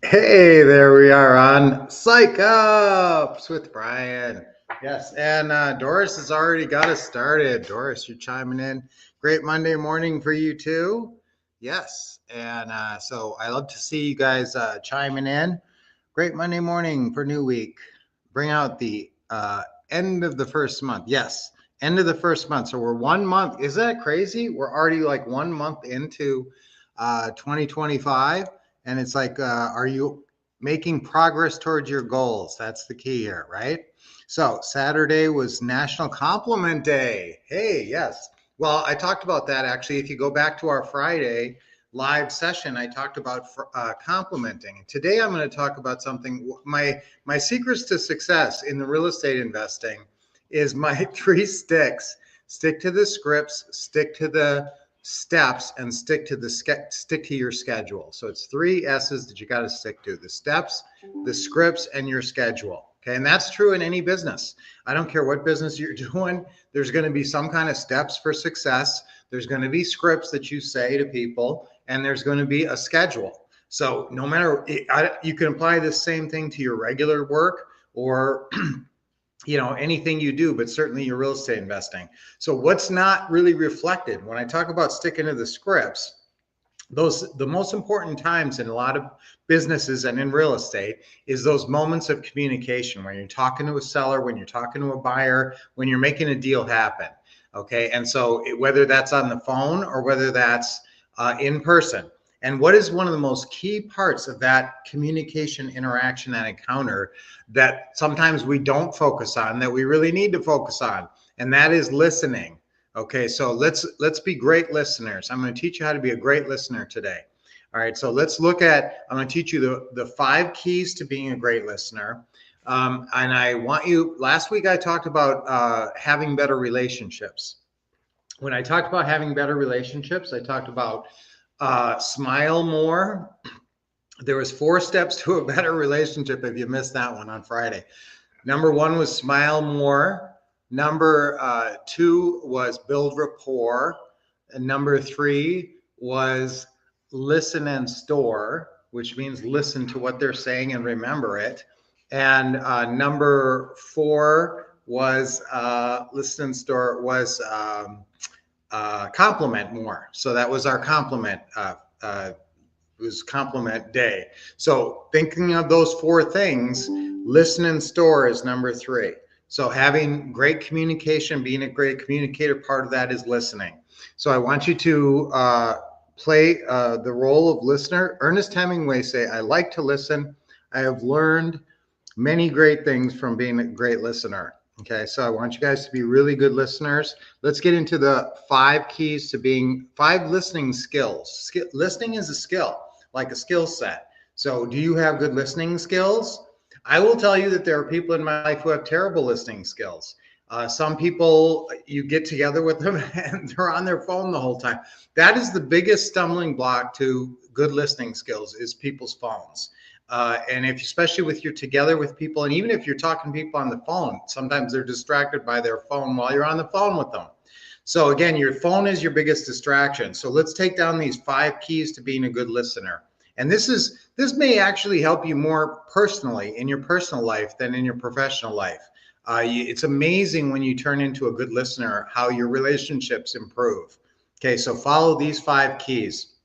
Hey, there we are on Psych Ups with Brian. Yes, and Doris has already got us started. Doris, you're chiming in. Great Monday morning for you too. Yes, and so I love to see you guys chiming in. Great Monday morning for new week. Bring out the end of the first month. Yes, end of the first month. So we're 1 month. Is that crazy? We're already like 1 month into 2025. And it's like, are you making progress towards your goals? That's the key here, right? So Saturday was National Compliment Day. Hey, yes. Well, I talked about that actually. If you go back to our Friday live session, I talked about complimenting. Today, I'm going to talk about something. My secrets to success in the real estate investing is my three sticks. Stick to the scripts. Stick to the steps, and stick to your schedule. So it's three S's that you got to stick to: the steps, the scripts, and your schedule. Okay, and that's true in any business. I don't care what business you're doing. There's going to be some kind of steps for success. There's going to be scripts that you say to people, and there's going to be a schedule. So no matter, you can apply the same thing to your regular work or anything you do, but certainly your real estate investing. So what's not really reflected when I talk about sticking to the scripts, the most important times in a lot of businesses and in real estate is those moments of communication when you're talking to a seller, when you're talking to a buyer, when you're making a deal happen. Okay, and so whether that's on the phone or whether that's in person. And what is one of the most key parts of that communication, interaction, and encounter that sometimes we don't focus on, that we really need to focus on? And that is listening. Okay, so let's be great listeners. I'm going to teach you how to be a great listener today. All right, so let's look at, I'm going to teach you the 5 keys to being a great listener. And I want you, last week I talked about having better relationships. When I talked about having better relationships, I talked about smile more. There was 4 steps to a better relationship if you missed that one on Friday. Number 1 was smile more. Number 2 was build rapport. And number 3 was listen and store, which means listen to what they're saying and remember it. And number 4 was listen and store was compliment more. So that was our compliment. It was compliment day. So thinking of those 4 things, listen and store is number 3. So having great communication, being a great communicator, part of that is listening. So I want you to play the role of listener. Ernest Hemingway say, "I like to listen. I have learned many great things from being a great listener." Okay, so I want you guys to be really good listeners. Let's get into the 5 keys to being 5 listening skills. Listening is a skill, like a skill set. So do you have good listening skills? I will tell you that there are people in my life who have terrible listening skills. Some people, you get together with them and they're on their phone the whole time. That is the biggest stumbling block to good listening skills, is people's phones. And if, especially with you're together with people, and even if you're talking to people on the phone, sometimes they're distracted by their phone while you're on the phone with them. So again, your phone is your biggest distraction. So let's take down these 5 keys to being a good listener. And this may actually help you more personally in your personal life than in your professional life. It's amazing when you turn into a good listener how your relationships improve. Okay, so follow these 5 keys.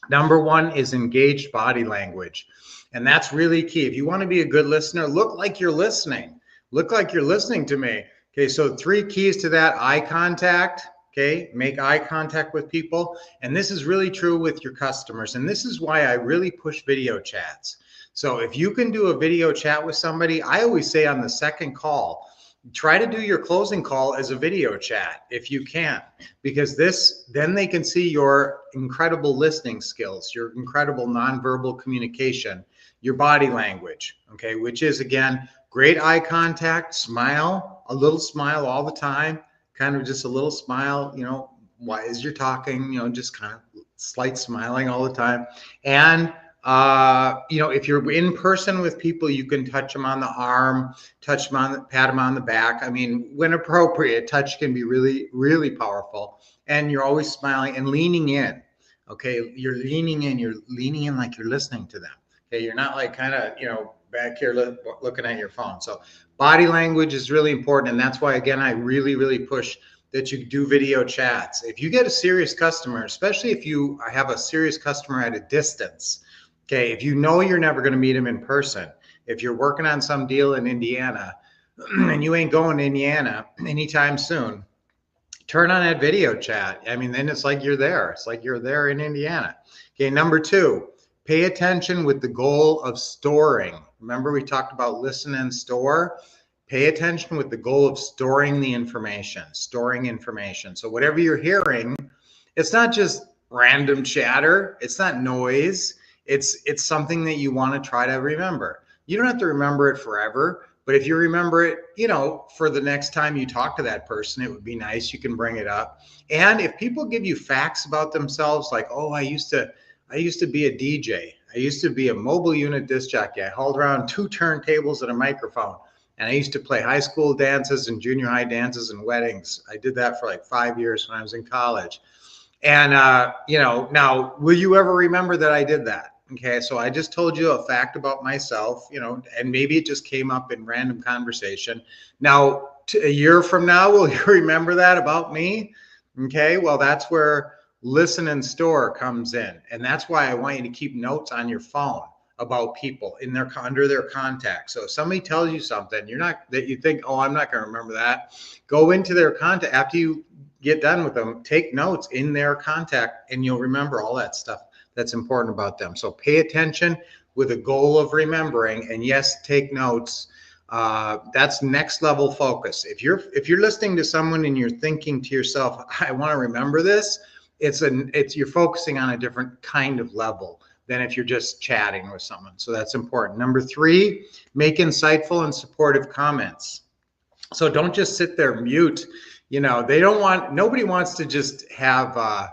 Number 1 is engaged body language. And that's really key. If you want to be a good listener, look like you're listening. Look like you're listening to me. Okay, so 3 keys to that: eye contact. Okay, make eye contact with people. And this is really true with your customers. And this is why I really push video chats. So if you can do a video chat with somebody, I always say on the second call, try to do your closing call as a video chat if you can, because then they can see your incredible listening skills, your incredible nonverbal communication, your body language, okay, which is, again, great eye contact, smile, a little smile all the time, kind of just a little smile, as you're talking, just kind of slight smiling all the time. And if you're in person with people, you can touch them on the arm, touch them pat them on the back. I mean, when appropriate, touch can be really, really powerful. And you're always smiling and leaning in. Okay, you're leaning in like you're listening to them. Okay, you're not like kind of, back here looking at your phone. So body language is really important. And that's why, again, I really, really push that you do video chats. If you get a serious customer, especially if you have a serious customer at a distance, okay, if you know you're never going to meet him in person, if you're working on some deal in Indiana and you ain't going to Indiana anytime soon, turn on that video chat. I mean, then it's like you're there. It's like you're there in Indiana. Okay, number two, pay attention with the goal of storing. Remember, we talked about listen and store. Pay attention with the goal of storing the information, storing information. So whatever you're hearing, it's not just random chatter. It's not noise. It's something that you want to try to remember. You don't have to remember it forever, but if you remember it, for the next time you talk to that person, it would be nice. You can bring it up. And if people give you facts about themselves, like, oh, I used to be a DJ. I used to be a mobile unit disc jockey. I hauled around 2 turntables and a microphone. And I used to play high school dances and junior high dances and weddings. I did that for like 5 years when I was in college. And, now, will you ever remember that I did that? Okay, so I just told you a fact about myself, and maybe it just came up in random conversation. Now, a year from now, will you remember that about me? Okay, well, that's where listen and store comes in. And that's why I want you to keep notes on your phone about people under their contact. So if somebody tells you something, that you think, oh, I'm not going to remember that, go into their contact after you get done with them, take notes in their contact, and you'll remember all that stuff that's important about them. So pay attention with a goal of remembering, and yes, take notes. That's next level focus. If you're listening to someone and you're thinking to yourself, I want to remember this, you're focusing on a different kind of level than if you're just chatting with someone. So that's important. Number 3, make insightful and supportive comments. So don't just sit there mute. Nobody wants to just have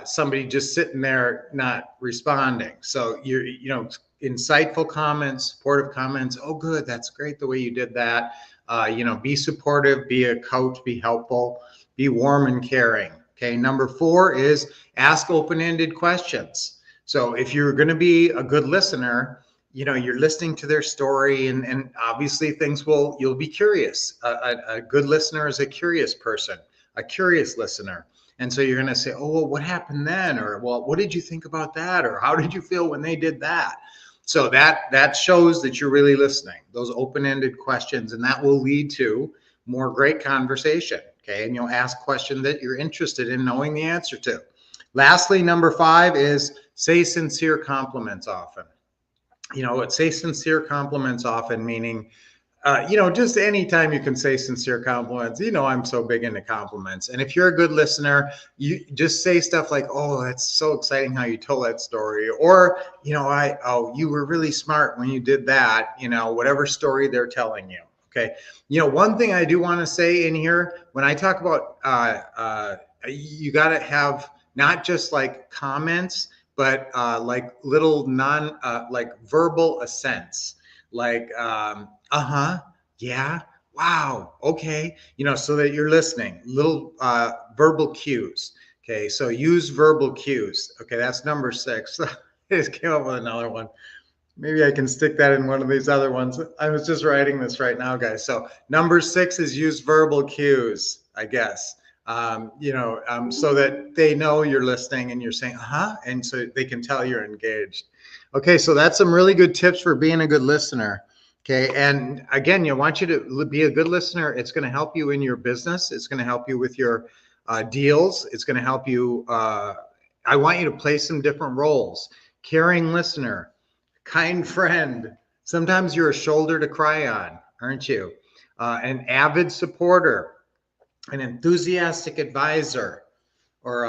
somebody just sitting there not responding. So insightful comments, supportive comments. Oh, good, that's great the way you did that. Be supportive, be a coach, be helpful, be warm and caring. Okay, number 4 is ask open-ended questions. So if you're going to be a good listener, you're listening to their story, and obviously you'll be curious. A good listener is a curious person, a curious listener. And so you're going to say, oh, well, what happened then? Or, well, what did you think about that? Or how did you feel when they did that? So that shows that you're really listening, those open-ended questions, and that will lead to more great conversation. Okay, and you'll ask questions that you're interested in knowing the answer to. Lastly, number 5 is say sincere compliments often. Say sincere compliments often, meaning, just anytime you can say sincere compliments. I'm so big into compliments. And if you're a good listener, you just say stuff like, oh, that's so exciting how you told that story. Or, you were really smart when you did that, whatever story they're telling you. Okay. One thing I do want to say in here, when I talk about, you got to have not just like comments, but like little like verbal assents, like, yeah, wow, okay, so that you're listening, little verbal cues. Okay, so use verbal cues. Okay, that's number 6. I just came up with another one. Maybe I can stick that in one of these other ones. I was just writing this right now, guys. So number 6 is use verbal cues, I guess. So that they know you're listening and you're saying, and so they can tell you're engaged. Okay, so that's some really good tips for being a good listener. Okay, and again, I want you to be a good listener. It's going to help you in your business. It's going to help you with your deals. It's going to help you. I want you to play some different roles. Caring listener, kind friend. Sometimes you're a shoulder to cry on, aren't you? An avid supporter, an enthusiastic advisor, or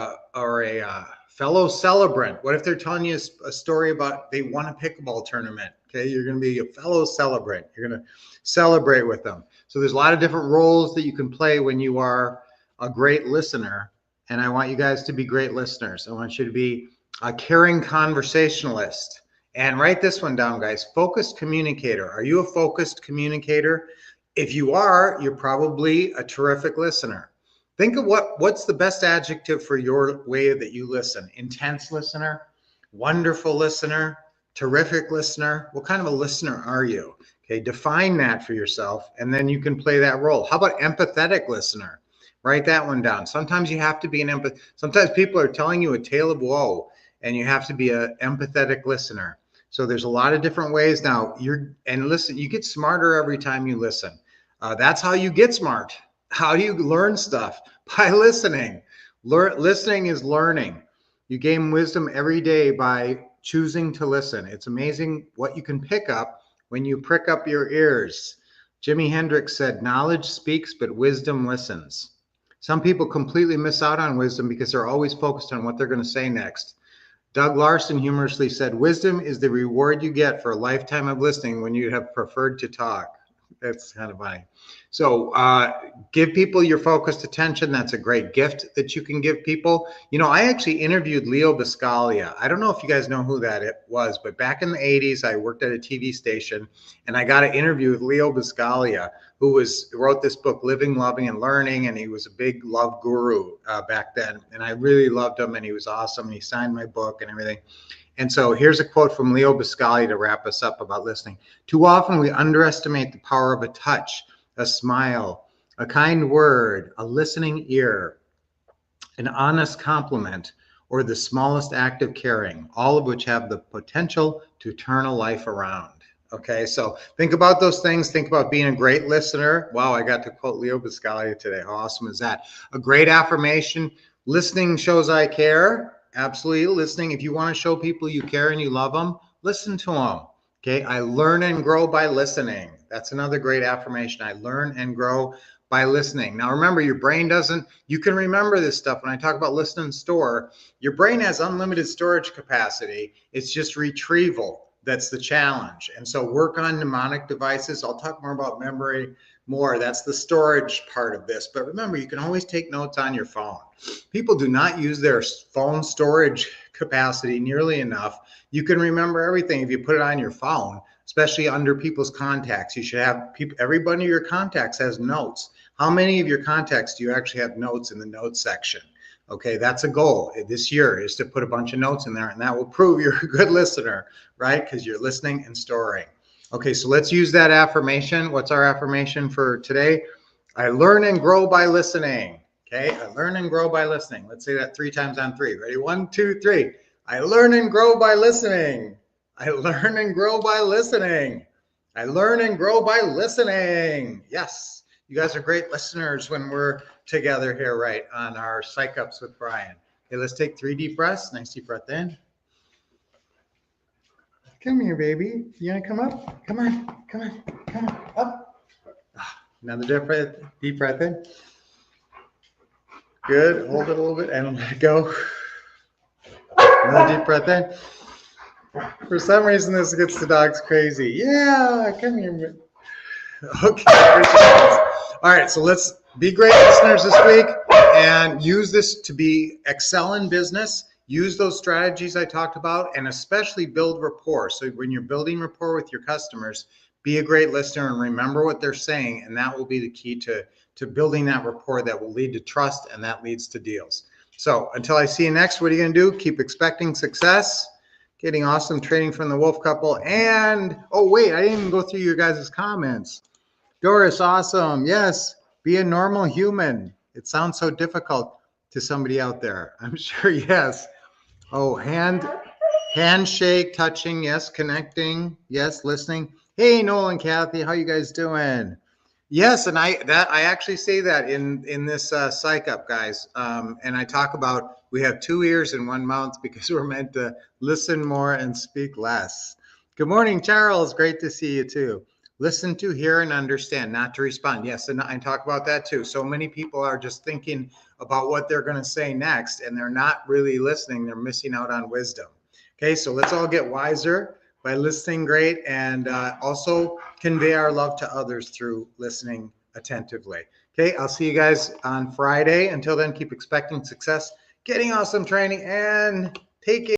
a fellow celebrant. What if they're telling you a story about they won a pickleball tournament? Okay, you're going to be a fellow celebrant. You're going to celebrate with them. So there's a lot of different roles that you can play when you are a great listener. And I want you guys to be great listeners. I want you to be a caring conversationalist. And write this one down, guys. Focused communicator. Are you a focused communicator? If you are, you're probably a terrific listener. Think of what's the best adjective for your way that you listen. Intense listener, wonderful listener, terrific listener? What kind of a listener are you? Okay, define that for yourself, and then you can play that role. How about empathetic listener? Write that one down. Sometimes you have to be an empath. Sometimes people are telling you a tale of woe, and you have to be an empathetic listener. So there's a lot of different ways now. Listen. You get smarter every time you listen. That's how you get smart. How do you learn stuff? By listening. Listening is learning. You gain wisdom every day by choosing to listen. It's amazing what you can pick up when you prick up your ears. Jimi Hendrix said, "Knowledge speaks, but wisdom listens." Some people completely miss out on wisdom because they're always focused on what they're going to say next. Doug Larson humorously said, "Wisdom is the reward you get for a lifetime of listening when you have preferred to talk." That's kind of funny. So give people your focused attention. That's a great gift that you can give people. You know, I actually interviewed Leo Buscaglia. I don't know if you guys know who that was, but back in the 80s, I worked at a TV station, and I got an interview with Leo Buscaglia, who wrote this book, Living, Loving, and Learning, and he was a big love guru back then. And I really loved him, and he was awesome. And he signed my book and everything. And so here's a quote from Leo Buscaglia to wrap us up about listening. "Too often we underestimate the power of a touch, a smile, a kind word, a listening ear, an honest compliment, or the smallest act of caring, all of which have the potential to turn a life around." Okay, so think about those things. Think about being a great listener. Wow, I got to quote Leo Buscaglia today. How awesome is that? A great affirmation. Listening shows I care. Absolutely listening. If you want to show people you care and you love them, listen to them. Okay, I learn and grow by listening. That's another great affirmation. I learn and grow by listening. Now, remember, your brain doesn't, you can remember this stuff. When I talk about listen and store, your brain has unlimited storage capacity. It's just retrieval. That's the challenge. And so work on mnemonic devices. I'll talk more about memory more. That's the storage part of this. But remember, you can always take notes on your phone. People do not use their phone storage capacity nearly enough. You can remember everything if you put it on your phone, especially under people's contacts. You should have people, everybody in your contacts has notes. How many of your contacts do you actually have notes in the notes section? Okay, that's a goal this year, is to put a bunch of notes in there, and that will prove you're a good listener, right? Because you're listening and storing. Okay, so let's use that affirmation. What's our affirmation for today? I learn and grow by listening. Okay, I learn and grow by listening. Let's say that 3 times on 3. Ready? 1, 2, 3. I learn and grow by listening. I learn and grow by listening. I learn and grow by listening. Yes, you guys are great listeners when we're together here, right, on our Psych Ups with Brian. Okay, let's take 3 deep breaths. Nice deep breath in. Come here, baby. You want to come up? Come on, come on, come on, up. Another deep breath in. Good. Hold it a little bit and let it go. Another deep breath in. For some reason, this gets the dogs crazy. Yeah, come here. Okay. All right, so let's be great listeners this week and use this to excel in business. Use those strategies I talked about, and especially build rapport. So when you're building rapport with your customers, be a great listener and remember what they're saying, and that will be the key to building that rapport that will lead to trust, and that leads to deals. So until I see you next, what are you going to do? Keep expecting success, getting awesome training from the Wolf Couple, and, oh, wait, I didn't even go through your guys' comments. Doris, awesome. Yes, be a normal human. It sounds so difficult to somebody out there. I'm sure, yes. Oh, handshake, touching, yes, connecting, yes, listening. Hey, Noel and Kathy, how you guys doing? Yes, and I actually say that in this Psych Up, guys. And I talk about we have 2 ears and 1 mouth because we're meant to listen more and speak less. Good morning, Charles. Great to see you too. Listen to, hear, and understand, not to respond. Yes, and I talk about that too. So many people are just thinking about what they're going to say next, and they're not really listening. They're missing out on wisdom. Okay, so let's all get wiser by listening great, and also convey our love to others through listening attentively. Okay, I'll see you guys on Friday. Until then, keep expecting success, getting awesome training, and take it.